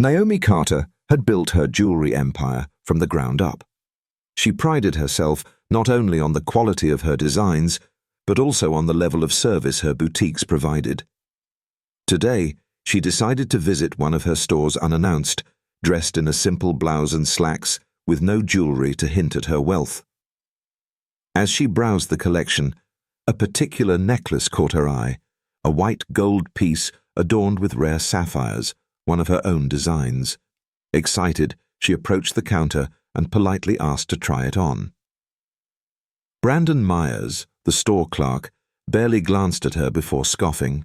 Naomi Carter had built her jewelry empire from the ground up. She prided herself not only on the quality of her designs, but also on the level of service her boutiques provided. Today, she decided to visit one of her stores unannounced, dressed in a simple blouse and slacks, with no jewelry to hint at her wealth. As she browsed the collection, a particular necklace caught her eye, a white gold piece adorned with rare sapphires, one of her own designs. Excited, she approached the counter and politely asked to try it on. Brandon Myers, the store clerk, barely glanced at her before scoffing.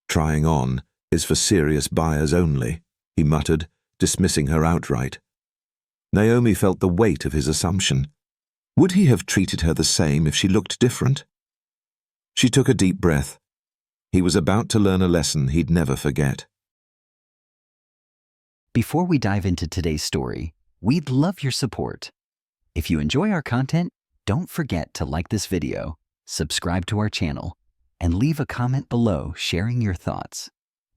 "Trying on is for serious buyers only," he muttered, dismissing her outright. Naomi felt the weight of his assumption. Would he have treated her the same if she looked different? She took a deep breath. He was about to learn a lesson he'd never forget. Before we dive into today's story, we'd love your support. If you enjoy our content, don't forget to like this video, subscribe to our channel, and leave a comment below sharing your thoughts.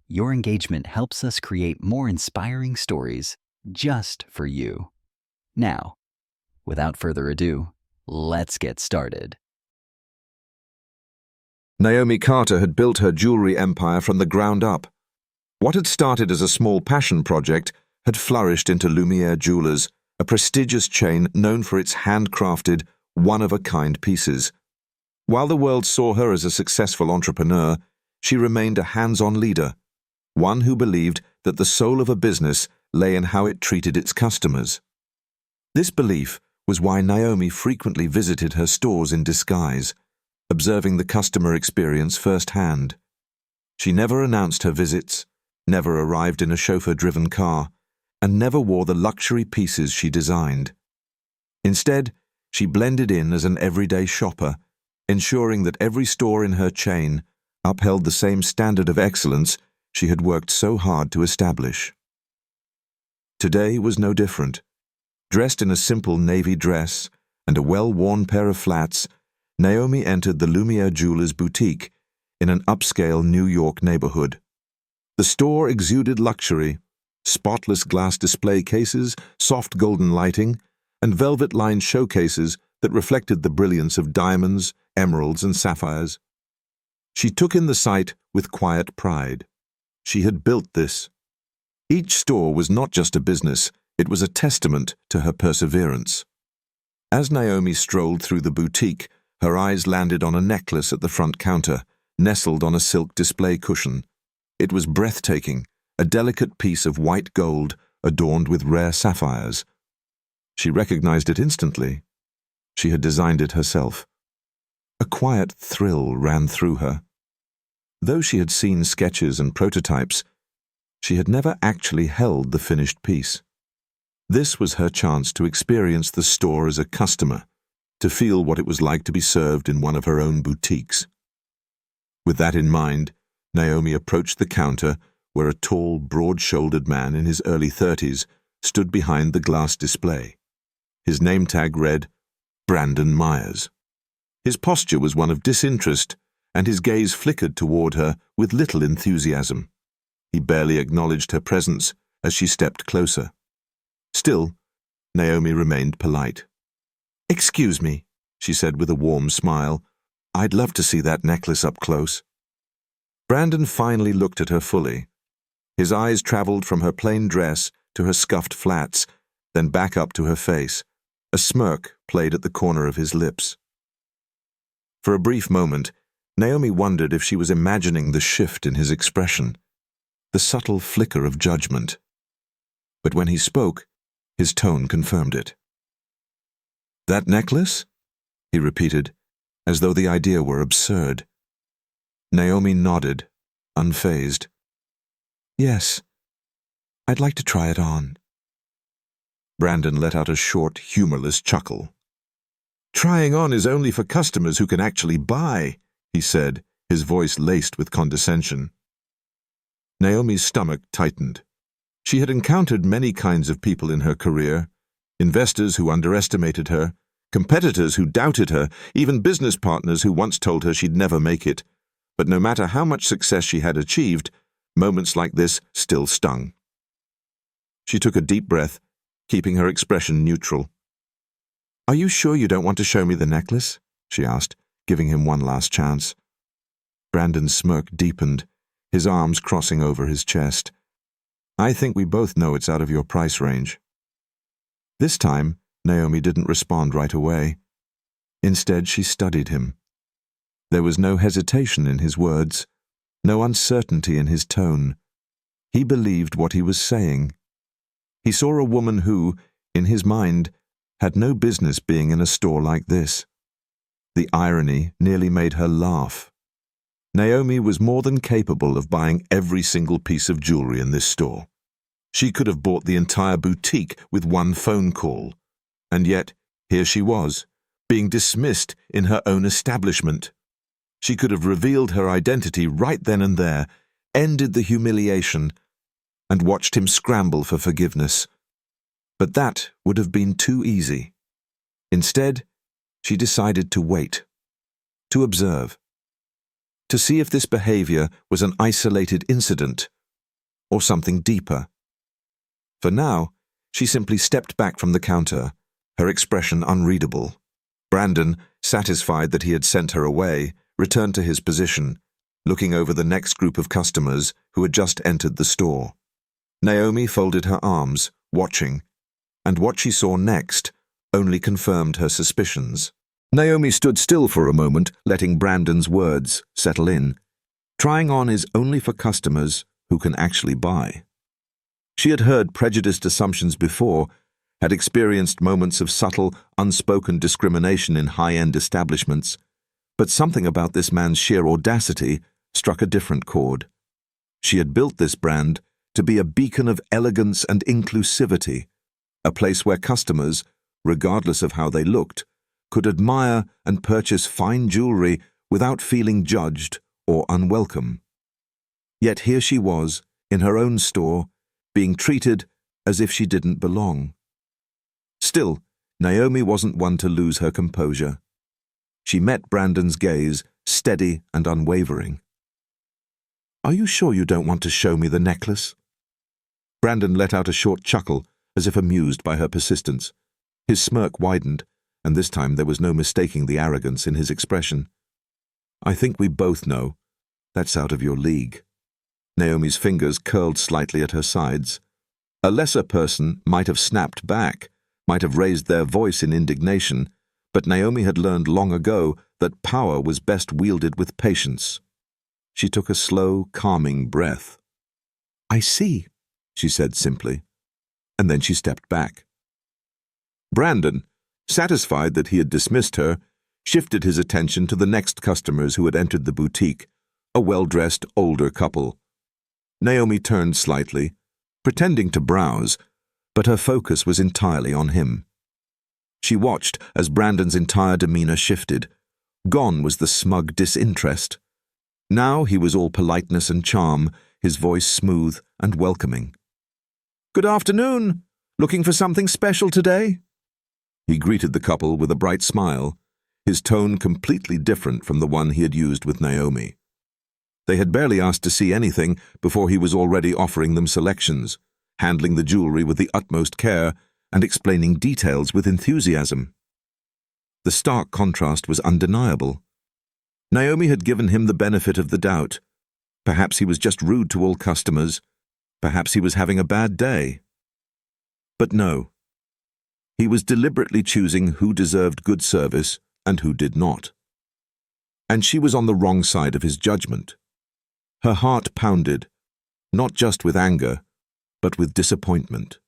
Your engagement helps us create more inspiring stories just for you. Now, without further ado, let's get started. Naomi Carter had built her jewelry empire from the ground up. What had started as a small passion project had flourished into Lumiere Jewelers, a prestigious chain known for its handcrafted, one-of-a-kind pieces. While the world saw her as a successful entrepreneur, she remained a hands-on leader, one who believed that the soul of a business lay in how it treated its customers. This belief was why Naomi frequently visited her stores in disguise, observing the customer experience firsthand. She never announced her visits, never arrived in a chauffeur-driven car, and never wore the luxury pieces she designed. Instead, she blended in as an everyday shopper, ensuring that every store in her chain upheld the same standard of excellence she had worked so hard to establish. Today was no different. Dressed in a simple navy dress and a well-worn pair of flats, Naomi entered the Lumiere Jewelers boutique in an upscale New York neighborhood. The store exuded luxury, spotless glass display cases, soft golden lighting, and velvet-lined showcases that reflected the brilliance of diamonds, emeralds, and sapphires. She took in the sight with quiet pride. She had built this. Each store was not just a business, it was a testament to her perseverance. As Naomi strolled through the boutique, her eyes landed on a necklace at the front counter, nestled on a silk display cushion. It was breathtaking, a delicate piece of white gold adorned with rare sapphires. She recognized it instantly. She had designed it herself. A quiet thrill ran through her. Though she had seen sketches and prototypes, she had never actually held the finished piece. This was her chance to experience the store as a customer, to feel what it was like to be served in one of her own boutiques. With that in mind, Naomi approached the counter where a tall, broad-shouldered man in his early 30s stood behind the glass display. His name tag read, Brandon Myers. His posture was one of disinterest, and his gaze flickered toward her with little enthusiasm. He barely acknowledged her presence as she stepped closer. Still, Naomi remained polite. "Excuse me," she said with a warm smile. "I'd love to see that necklace up close." Brandon finally looked at her fully. His eyes traveled from her plain dress to her scuffed flats, then back up to her face. A smirk played at the corner of his lips. For a brief moment, Naomi wondered if she was imagining the shift in his expression, the subtle flicker of judgment. But when he spoke, his tone confirmed it. "That necklace?" he repeated, as though the idea were absurd. Naomi nodded, unfazed. "Yes, I'd like to try it on." Brandon let out a short, humorless chuckle. "Trying on is only for customers who can actually buy," he said, his voice laced with condescension. Naomi's stomach tightened. She had encountered many kinds of people in her career: investors who underestimated her, competitors who doubted her, even business partners who once told her she'd never make it. But no matter how much success she had achieved, moments like this still stung. She took a deep breath, keeping her expression neutral. "Are you sure you don't want to show me the necklace?" she asked, giving him one last chance. Brandon's smirk deepened, his arms crossing over his chest. "I think we both know it's out of your price range." This time, Naomi didn't respond right away. Instead, she studied him. There was no hesitation in his words, no uncertainty in his tone. He believed what he was saying. He saw a woman who, in his mind, had no business being in a store like this. The irony nearly made her laugh. Naomi was more than capable of buying every single piece of jewelry in this store. She could have bought the entire boutique with one phone call. And yet, here she was, being dismissed in her own establishment. She could have revealed her identity right then and there, ended the humiliation, and watched him scramble for forgiveness. But that would have been too easy. Instead, she decided to wait, to observe, to see if this behavior was an isolated incident or something deeper. For now, she simply stepped back from the counter, her expression unreadable. Brandon, satisfied that he had sent her away, returned to his position, looking over the next group of customers who had just entered the store. Naomi folded her arms, watching, and what she saw next only confirmed her suspicions. Naomi stood still for a moment, letting Brandon's words settle in. Trying on is only for customers who can actually buy. She had heard prejudiced assumptions before, had experienced moments of subtle, unspoken discrimination in high-end establishments, but something about this man's sheer audacity struck a different chord. She had built this brand to be a beacon of elegance and inclusivity, a place where customers, regardless of how they looked, could admire and purchase fine jewelry without feeling judged or unwelcome. Yet here she was, in her own store, being treated as if she didn't belong. Still, Naomi wasn't one to lose her composure. She met Brandon's gaze, steady and unwavering. "Are you sure you don't want to show me the necklace?" Brandon let out a short chuckle, as if amused by her persistence. His smirk widened, and this time there was no mistaking the arrogance in his expression. "I think we both know. That's out of your league." Naomi's fingers curled slightly at her sides. A lesser person might have snapped back, might have raised their voice in indignation, but Naomi had learned long ago that power was best wielded with patience. She took a slow, calming breath. "I see," she said simply, and then she stepped back. Brandon, satisfied that he had dismissed her, shifted his attention to the next customers who had entered the boutique, a well-dressed older couple. Naomi turned slightly, pretending to browse, but her focus was entirely on him. She watched as Brandon's entire demeanor shifted. Gone was the smug disinterest. Now he was all politeness and charm, his voice smooth and welcoming. "Good afternoon. Looking for something special today?" He greeted the couple with a bright smile, his tone completely different from the one he had used with Naomi. They had barely asked to see anything before he was already offering them selections, handling the jewelry with the utmost care and explaining details with enthusiasm. The stark contrast was undeniable. Naomi had given him the benefit of the doubt. Perhaps he was just rude to all customers. Perhaps he was having a bad day. But no. He was deliberately choosing who deserved good service and who did not. And she was on the wrong side of his judgment. Her heart pounded, not just with anger, but with disappointment.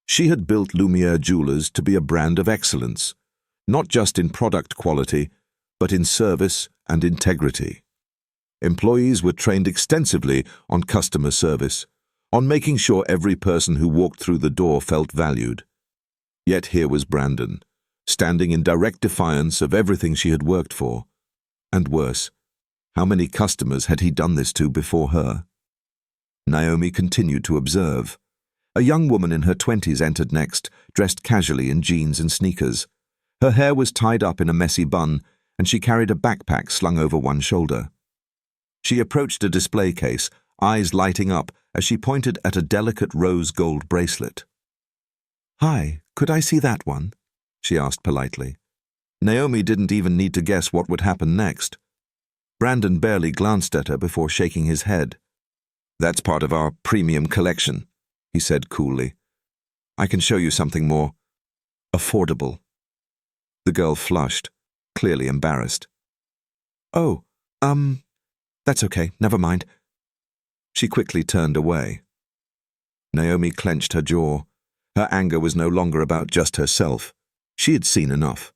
She had built Lumiere Jewelers to be a brand of excellence, not just in product quality, but in service and integrity. Employees were trained extensively on customer service, on making sure every person who walked through the door felt valued. Yet here was Brandon, standing in direct defiance of everything she had worked for. And worse, how many customers had he done this to before her? Naomi continued to observe. A young woman in her 20s entered next, dressed casually in jeans and sneakers. Her hair was tied up in a messy bun, and she carried a backpack slung over one shoulder. She approached a display case, eyes lighting up as she pointed at a delicate rose gold bracelet. "Hi, could I see that one?" she asked politely. Naomi didn't even need to guess what would happen next. Brandon barely glanced at her before shaking his head. "That's part of our premium collection," he said coolly. "I can show you something more affordable." The girl flushed, clearly embarrassed. "Oh, that's okay, never mind." She quickly turned away. Naomi clenched her jaw. Her anger was no longer about just herself. She had seen enough.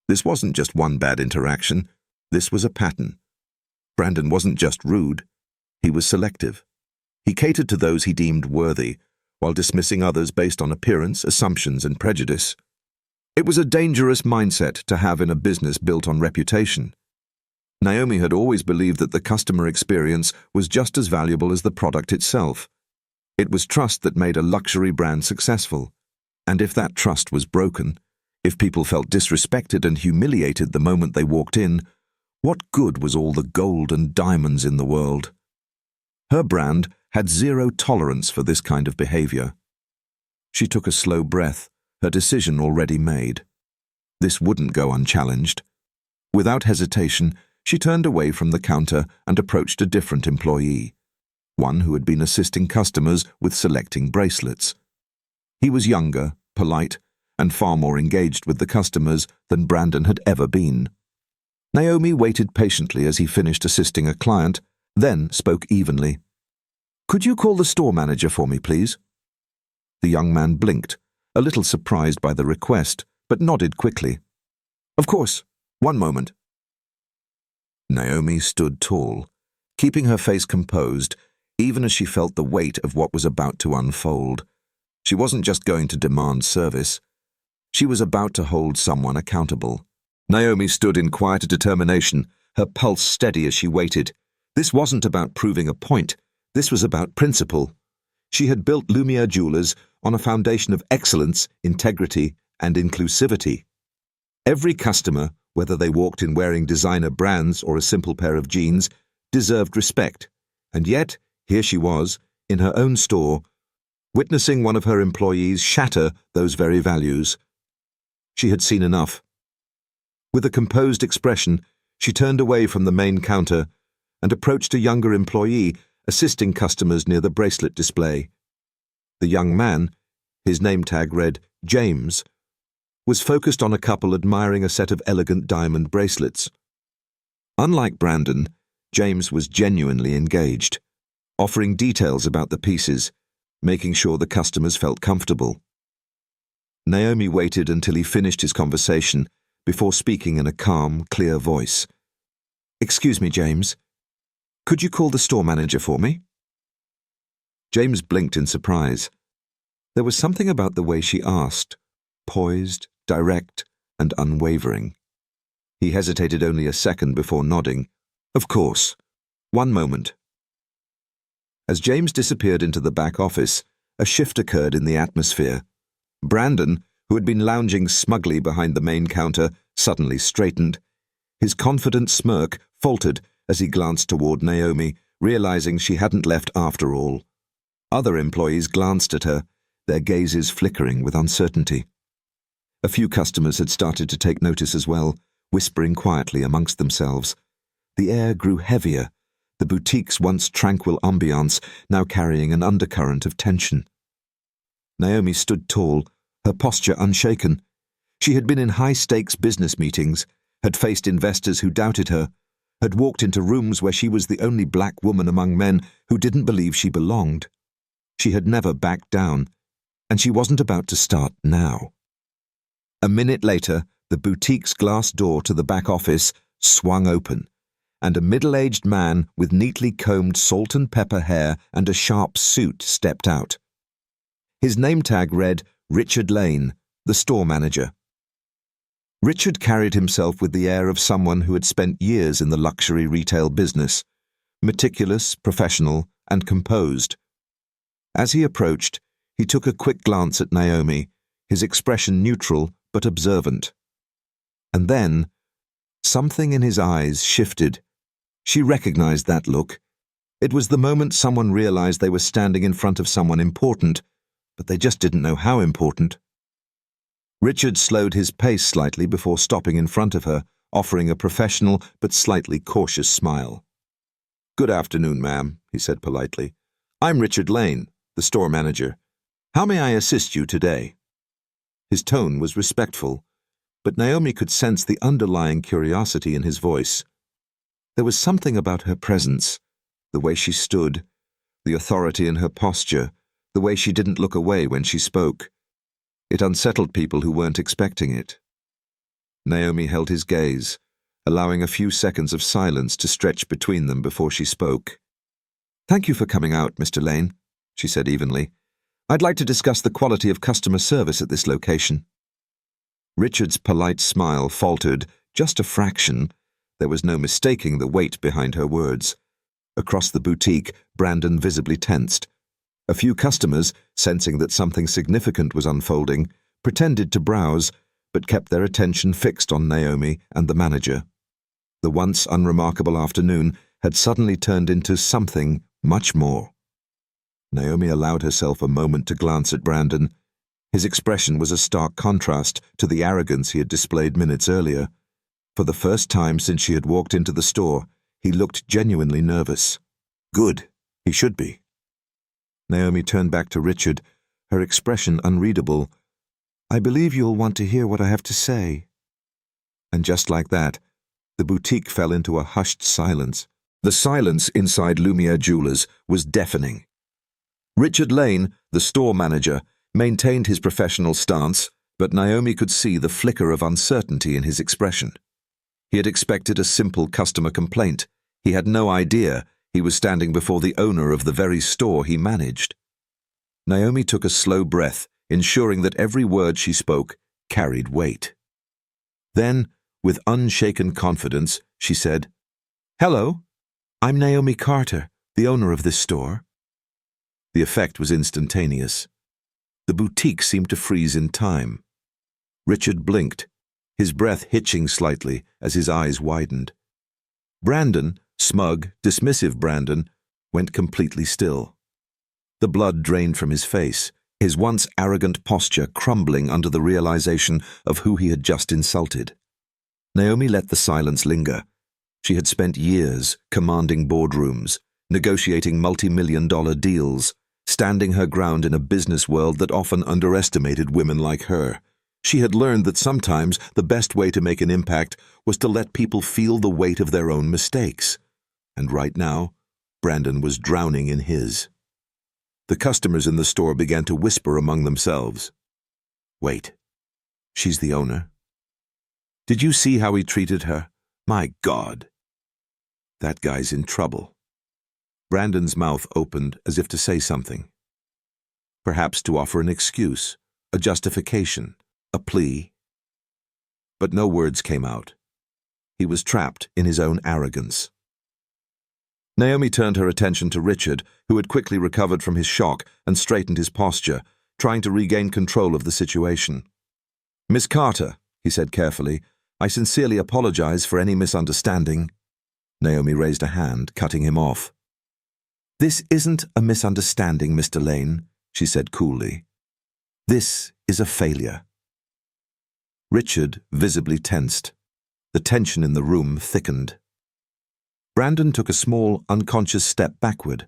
This wasn't just one bad interaction. This was a pattern. Brandon wasn't just rude. He was selective. He catered to those he deemed worthy, while dismissing others based on appearance, assumptions, and prejudice. It was a dangerous mindset to have in a business built on reputation. Naomi had always believed that the customer experience was just as valuable as the product itself. It was trust that made a luxury brand successful. And if that trust was broken, if people felt disrespected and humiliated the moment they walked in, what good was all the gold and diamonds in the world? Her brand had zero tolerance for this kind of behavior. She took a slow breath, her decision already made. This wouldn't go unchallenged. Without hesitation, she turned away from the counter and approached a different employee, one who had been assisting customers with selecting bracelets. He was younger, polite, and far more engaged with the customers than Brandon had ever been. Naomi waited patiently as he finished assisting a client, then spoke evenly. "Could you call the store manager for me, please?" The young man blinked, a little surprised by the request, but nodded quickly. "Of course. One moment." Naomi stood tall, keeping her face composed, even as she felt the weight of what was about to unfold. She wasn't just going to demand service. She was about to hold someone accountable. Naomi stood in quiet determination, her pulse steady as she waited. This wasn't about proving a point. This was about principle. She had built Lumiere Jewelers on a foundation of excellence, integrity, and inclusivity. Every customer, whether they walked in wearing designer brands or a simple pair of jeans, deserved respect. And yet, here she was, in her own store, witnessing one of her employees shatter those very values. She had seen enough. With a composed expression, she turned away from the main counter and approached a younger employee assisting customers near the bracelet display. The young man, his name tag read James, was focused on a couple admiring a set of elegant diamond bracelets. Unlike Brandon, James was genuinely engaged, offering details about the pieces, making sure the customers felt comfortable. Naomi waited until he finished his conversation before speaking in a calm, clear voice. "Excuse me, James. Could you call the store manager for me?" James blinked in surprise. There was something about the way she asked, poised, direct, and unwavering. He hesitated only a second before nodding. "Of course. One moment." As James disappeared into the back office, a shift occurred in the atmosphere. Brandon, who had been lounging smugly behind the main counter, suddenly straightened. His confident smirk faltered as he glanced toward Naomi, realizing she hadn't left after all. Other employees glanced at her, their gazes flickering with uncertainty. A few customers had started to take notice as well, whispering quietly amongst themselves. The air grew heavier, the boutique's once tranquil ambiance now carrying an undercurrent of tension. Naomi stood tall, her posture unshaken. She had been in high-stakes business meetings, had faced investors who doubted her, had walked into rooms where she was the only black woman among men who didn't believe she belonged. She had never backed down, and she wasn't about to start now. A minute later, the boutique's glass door to the back office swung open, and a middle-aged man with neatly combed salt and pepper hair and a sharp suit stepped out. His name tag read Richard Lane, the store manager. Richard carried himself with the air of someone who had spent years in the luxury retail business, meticulous, professional, and composed. As he approached, he took a quick glance at Naomi, his expression neutral but observant. And then, something in his eyes shifted. She recognized that look. It was the moment someone realized they were standing in front of someone important, but they just didn't know how important. Richard slowed his pace slightly before stopping in front of her, offering a professional but slightly cautious smile. "Good afternoon, ma'am," he said politely. "I'm Richard Lane, the store manager. How may I assist you today?" His tone was respectful, but Naomi could sense the underlying curiosity in his voice. There was something about her presence, the way she stood, the authority in her posture, the way she didn't look away when she spoke. It unsettled people who weren't expecting it. Naomi held his gaze, allowing a few seconds of silence to stretch between them before she spoke. "Thank you for coming out, Mr. Lane," she said evenly. "I'd like to discuss the quality of customer service at this location." Richard's polite smile faltered just a fraction. There was no mistaking the weight behind her words. Across the boutique, Brandon visibly tensed. A few customers, sensing that something significant was unfolding, pretended to browse, but kept their attention fixed on Naomi and the manager. The once unremarkable afternoon had suddenly turned into something much more. Naomi allowed herself a moment to glance at Brandon. His expression was a stark contrast to the arrogance he had displayed minutes earlier. For the first time since she had walked into the store, he looked genuinely nervous. Good. He should be. Naomi turned back to Richard, her expression unreadable. "I believe you'll want to hear what I have to say." And just like that, the boutique fell into a hushed silence. The silence inside Lumiere Jewelers was deafening. Richard Lane, the store manager, maintained his professional stance, but Naomi could see the flicker of uncertainty in his expression. He had expected a simple customer complaint. He had no idea he was standing before the owner of the very store he managed. Naomi took a slow breath, ensuring that every word she spoke carried weight. Then, with unshaken confidence, she said, "Hello, I'm Naomi Carter, the owner of this store." The effect was instantaneous. The boutique seemed to freeze in time. Richard blinked, his breath hitching slightly as his eyes widened. Brandon, smug, dismissive Brandon, went completely still. The blood drained from his face, his once arrogant posture crumbling under the realization of who he had just insulted. Naomi let the silence linger. She had spent years commanding boardrooms, negotiating multi-million-dollar deals, standing her ground in a business world that often underestimated women like her. She had learned that sometimes the best way to make an impact was to let people feel the weight of their own mistakes. And right now, Brandon was drowning in his. The customers in the store began to whisper among themselves. "Wait, she's the owner? Did you see how he treated her? My God! That guy's in trouble." Brandon's mouth opened as if to say something. Perhaps to offer an excuse, a justification, a plea. But no words came out. He was trapped in his own arrogance. Naomi turned her attention to Richard, who had quickly recovered from his shock and straightened his posture, trying to regain control of the situation. "Miss Carter," he said carefully, "I sincerely apologize for any misunderstanding." Naomi raised a hand, cutting him off. "This isn't a misunderstanding, Mr. Lane," she said coolly. "This is a failure." Richard visibly tensed. The tension in the room thickened. Brandon took a small, unconscious step backward.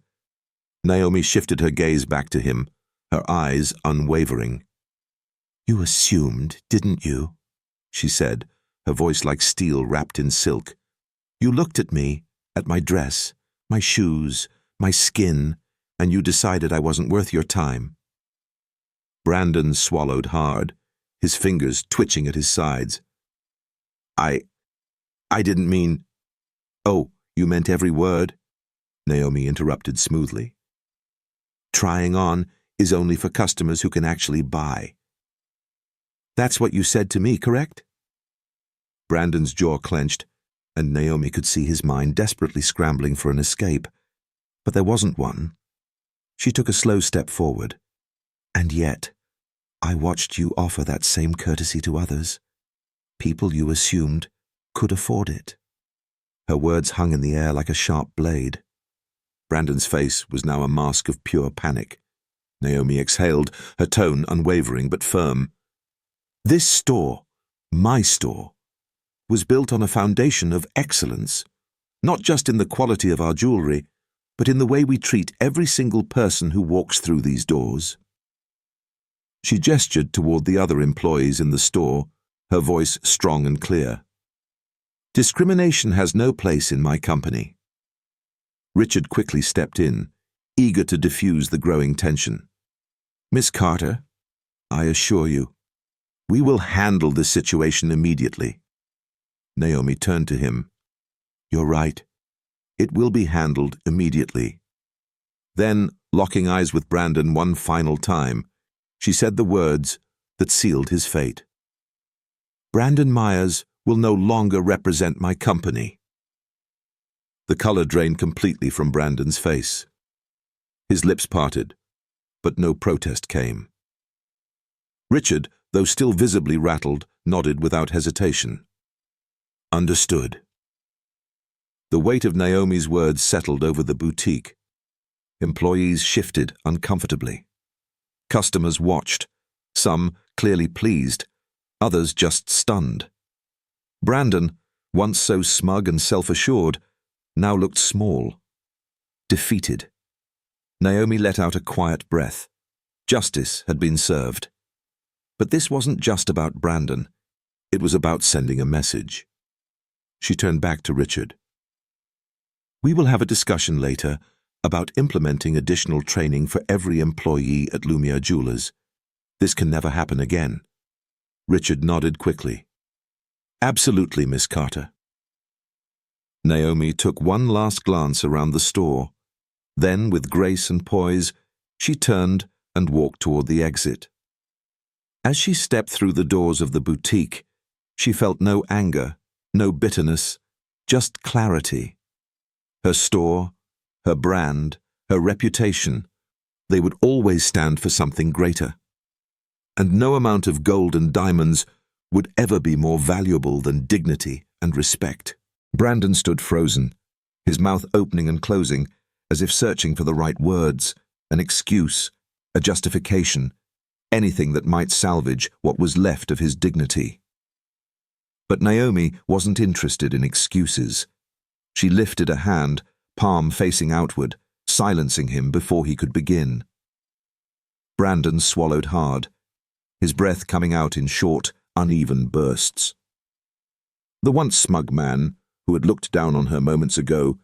Naomi shifted her gaze back to him, her eyes unwavering. "You assumed, didn't you?" she said, her voice like steel wrapped in silk. "You looked at me, at my dress, my shoes, my skin, and you decided I wasn't worth your time." Brandon swallowed hard, his fingers twitching at his sides. I didn't mean—" "Oh, you meant every word," Naomi interrupted smoothly. "Trying on is only for customers who can actually buy." "That's what you said to me, correct?" Brandon's jaw clenched, and Naomi could see his mind desperately scrambling for an escape. But there wasn't one. She took a slow step forward. "And yet, I watched you offer that same courtesy to others. People you assumed could afford it." Her words hung in the air like a sharp blade. Brandon's face was now a mask of pure panic. Naomi exhaled, her tone unwavering but firm. This store, my store, was built on a foundation of excellence, not just in the quality of our jewelry, but in the way we treat every single person who walks through these doors. She gestured toward the other employees in the store, her voice strong and clear. Discrimination has no place in my company. Richard quickly stepped in, eager to diffuse the growing tension. Miss Carter, I assure you, we will handle this situation immediately. Naomi turned to him. You're right. It will be handled immediately. Then, locking eyes with Brandon one final time, she said the words that sealed his fate. Brandon Myers will no longer represent my company. The color drained completely from Brandon's face. His lips parted, but no protest came. Richard, though still visibly rattled, nodded without hesitation. Understood. The weight of Naomi's words settled over the boutique. Employees shifted uncomfortably. Customers watched, some clearly pleased, others just stunned. Brandon, once so smug and self-assured, now looked small, defeated. Naomi let out a quiet breath. Justice had been served. But this wasn't just about Brandon. It was about sending a message. She turned back to Richard. We will have a discussion later about implementing additional training for every employee at Lumiere Jewelers. This can never happen again. Richard nodded quickly. Absolutely, Miss Carter. Naomi took one last glance around the store. Then, with grace and poise, she turned and walked toward the exit. As she stepped through the doors of the boutique, she felt no anger, no bitterness, just clarity. Her store, her brand, her reputation, they would always stand for something greater. And no amount of gold and diamonds would ever be more valuable than dignity and respect. Brandon stood frozen, his mouth opening and closing, as if searching for the right words, an excuse, a justification, anything that might salvage what was left of his dignity. But Naomi wasn't interested in excuses. She lifted a hand, palm facing outward, silencing him before he could begin. Brandon swallowed hard, his breath coming out in short, uneven bursts. The once smug man, who had looked down on her moments ago,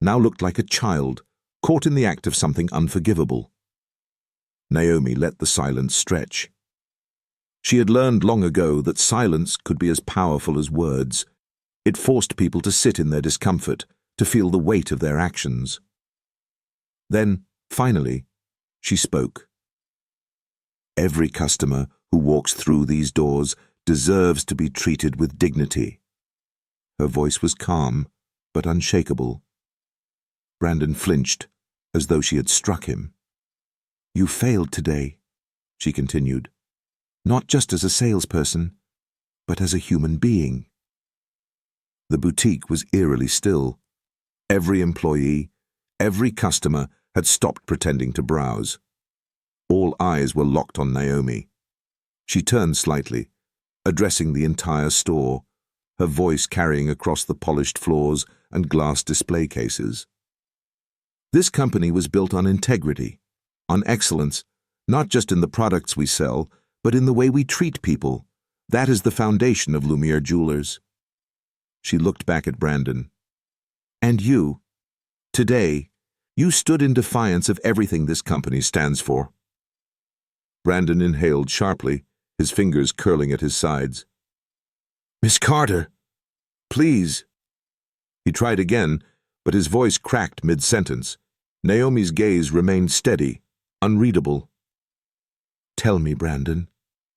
now looked like a child, caught in the act of something unforgivable. Naomi let the silence stretch. She had learned long ago that silence could be as powerful as words. It forced people to sit in their discomfort, to feel the weight of their actions. Then, finally, she spoke. Every customer who walks through these doors deserves to be treated with dignity. Her voice was calm, but unshakable. Brandon flinched, as though she had struck him. You failed today, she continued, not just as a salesperson, but as a human being. The boutique was eerily still. Every employee, every customer had stopped pretending to browse. All eyes were locked on Naomi. She turned slightly, addressing the entire store, her voice carrying across the polished floors and glass display cases. This company was built on integrity, on excellence, not just in the products we sell, but in the way we treat people. That is the foundation of Lumiere Jewelers. She looked back at Brandon. And you, today, you stood in defiance of everything this company stands for. Brandon inhaled sharply, his fingers curling at his sides. Miss Carter, please. He tried again, but his voice cracked mid-sentence. Naomi's gaze remained steady, unreadable. Tell me, Brandon,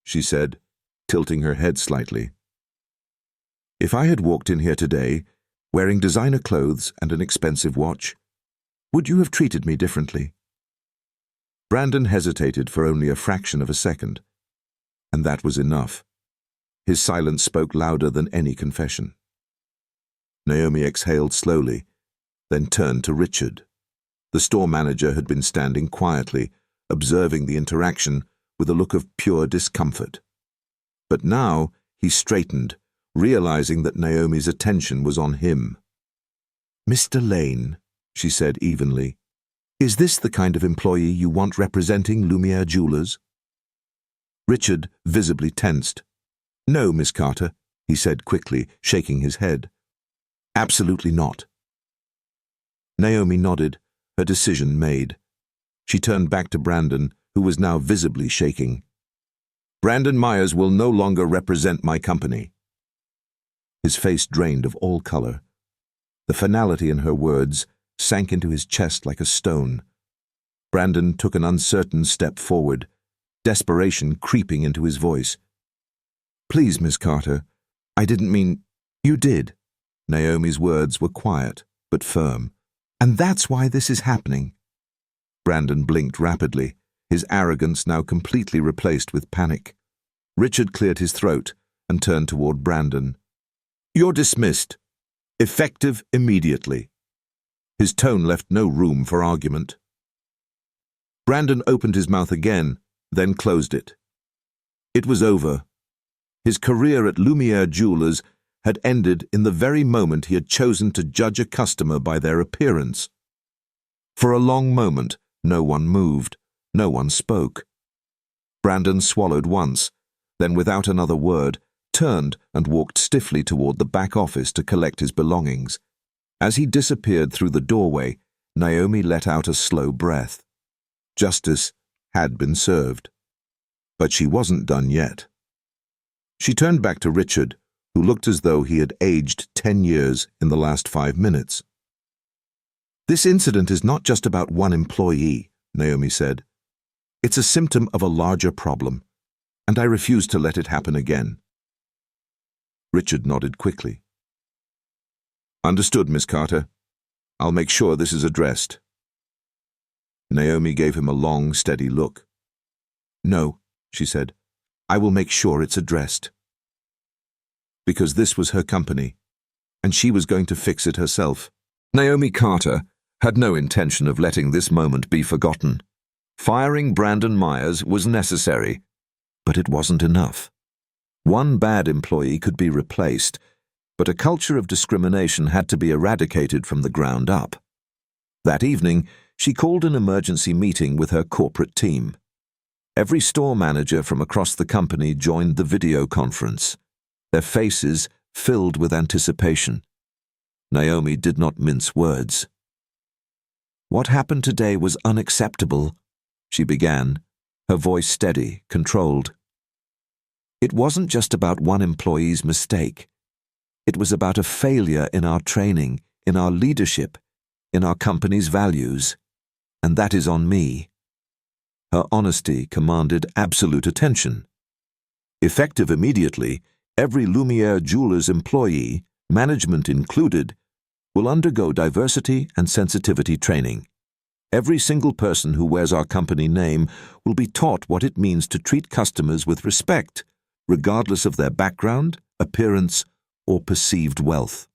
she said, tilting her head slightly. If I had walked in here today, wearing designer clothes and an expensive watch, would you have treated me differently? Brandon hesitated for only a fraction of a second, and that was enough. His silence spoke louder than any confession. Naomi exhaled slowly, then turned to Richard. The store manager had been standing quietly, observing the interaction with a look of pure discomfort. But now he straightened, realizing that Naomi's attention was on him. "Mr. Lane," she said evenly, "is this the kind of employee you want representing Lumiere Jewelers?" Richard visibly tensed. "No, Miss Carter," he said quickly, shaking his head. "Absolutely not." Naomi nodded, her decision made. She turned back to Brandon, who was now visibly shaking. "Brandon Myers will no longer represent my company." His face drained of all color. The finality in her words sank into his chest like a stone. Brandon took an uncertain step forward, desperation creeping into his voice. "Please, Miss Carter, I didn't mean—" "You did." Naomi's words were quiet, but firm. "And that's why this is happening." Brandon blinked rapidly, his arrogance now completely replaced with panic. Richard cleared his throat and turned toward Brandon. "You're dismissed. Effective immediately." His tone left no room for argument. Brandon opened his mouth again, then closed it. It was over. His career at Lumiere Jewelers had ended in the very moment he had chosen to judge a customer by their appearance. For a long moment, no one moved, no one spoke. Brandon swallowed once, then without another word, turned and walked stiffly toward the back office to collect his belongings. As he disappeared through the doorway, Naomi let out a slow breath. Justice had been served. But she wasn't done yet. She turned back to Richard, who looked as though he had aged 10 years in the last 5 minutes. "This incident is not just about one employee," Naomi said. "It's a symptom of a larger problem, and I refuse to let it happen again." Richard nodded quickly. "Understood, Miss Carter. I'll make sure this is addressed." Naomi gave him a long, steady look. "No," she said. "I will make sure it's addressed." Because this was her company, and she was going to fix it herself. Naomi Carter had no intention of letting this moment be forgotten. Firing Brandon Myers was necessary, but it wasn't enough. One bad employee could be replaced, but a culture of discrimination had to be eradicated from the ground up. That evening, she called an emergency meeting with her corporate team. Every store manager from across the company joined the video conference, their faces filled with anticipation. Naomi did not mince words. "What happened today was unacceptable," she began, her voice steady, controlled. "It wasn't just about one employee's mistake. It was about a failure in our training, in our leadership, in our company's values. And that is on me." Her honesty commanded absolute attention. Effective immediately, every Lumiere Jewelers employee, management included, will undergo diversity and sensitivity training. Every single person who wears our company name will be taught what it means to treat customers with respect, regardless of their background, appearance, or perceived wealth.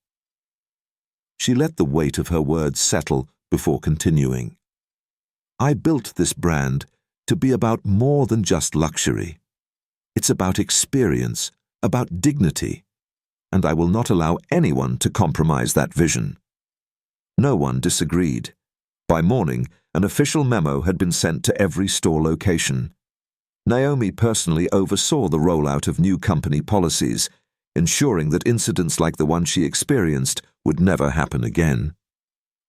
She let the weight of her words settle before continuing. "I built this brand to be about more than just luxury. It's about experience, about dignity, and I will not allow anyone to compromise that vision." No one disagreed. By morning, an official memo had been sent to every store location. Naomi personally oversaw the rollout of new company policies, ensuring that incidents like the one she experienced would never happen again.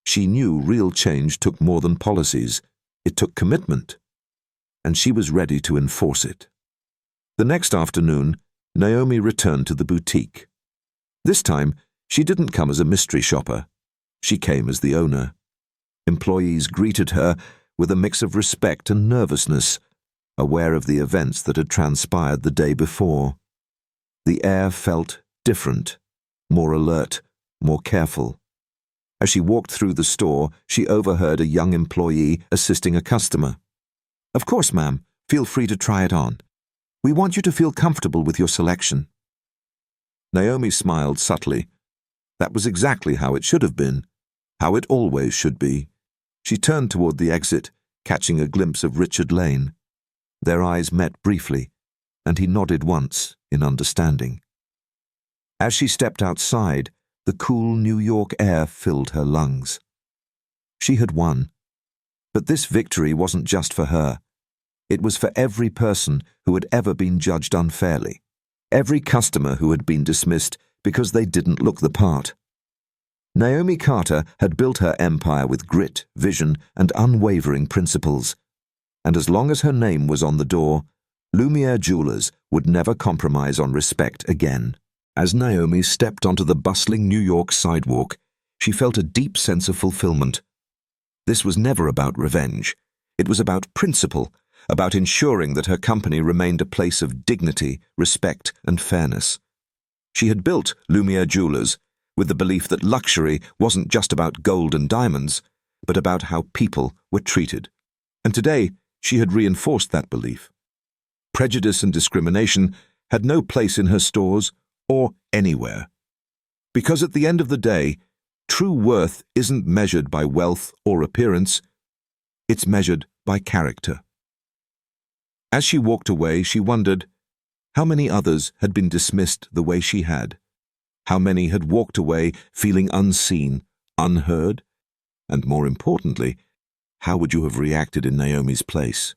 She knew real change took more than policies. It took commitment, and she was ready to enforce it. The next afternoon, Naomi returned to the boutique. This time, she didn't come as a mystery shopper. She came as the owner. Employees greeted her with a mix of respect and nervousness, aware of the events that had transpired the day before. The air felt different, more alert, more careful. As she walked through the store, she overheard a young employee assisting a customer. "Of course, ma'am. Feel free to try it on. We want you to feel comfortable with your selection." Naomi smiled subtly. That was exactly how it should have been, how it always should be. She turned toward the exit, catching a glimpse of Richard Lane. Their eyes met briefly, and he nodded once in understanding. As she stepped outside, the cool New York air filled her lungs. She had won. But this victory wasn't just for her. It was for every person who had ever been judged unfairly, every customer who had been dismissed because they didn't look the part. Naomi Carter had built her empire with grit, vision, and unwavering principles. And as long as her name was on the door, Lumiere Jewelers would never compromise on respect again. As Naomi stepped onto the bustling New York sidewalk, she felt a deep sense of fulfillment. This was never about revenge. It was about principle, about ensuring that her company remained a place of dignity, respect, and fairness. She had built Lumiere Jewelers with the belief that luxury wasn't just about gold and diamonds, but about how people were treated. And today, she had reinforced that belief. Prejudice and discrimination had no place in her stores or anywhere. Because at the end of the day, true worth isn't measured by wealth or appearance, it's measured by character. As she walked away, she wondered how many others had been dismissed the way she had, how many had walked away feeling unseen, unheard, and more importantly, how would you have reacted in Naomi's place?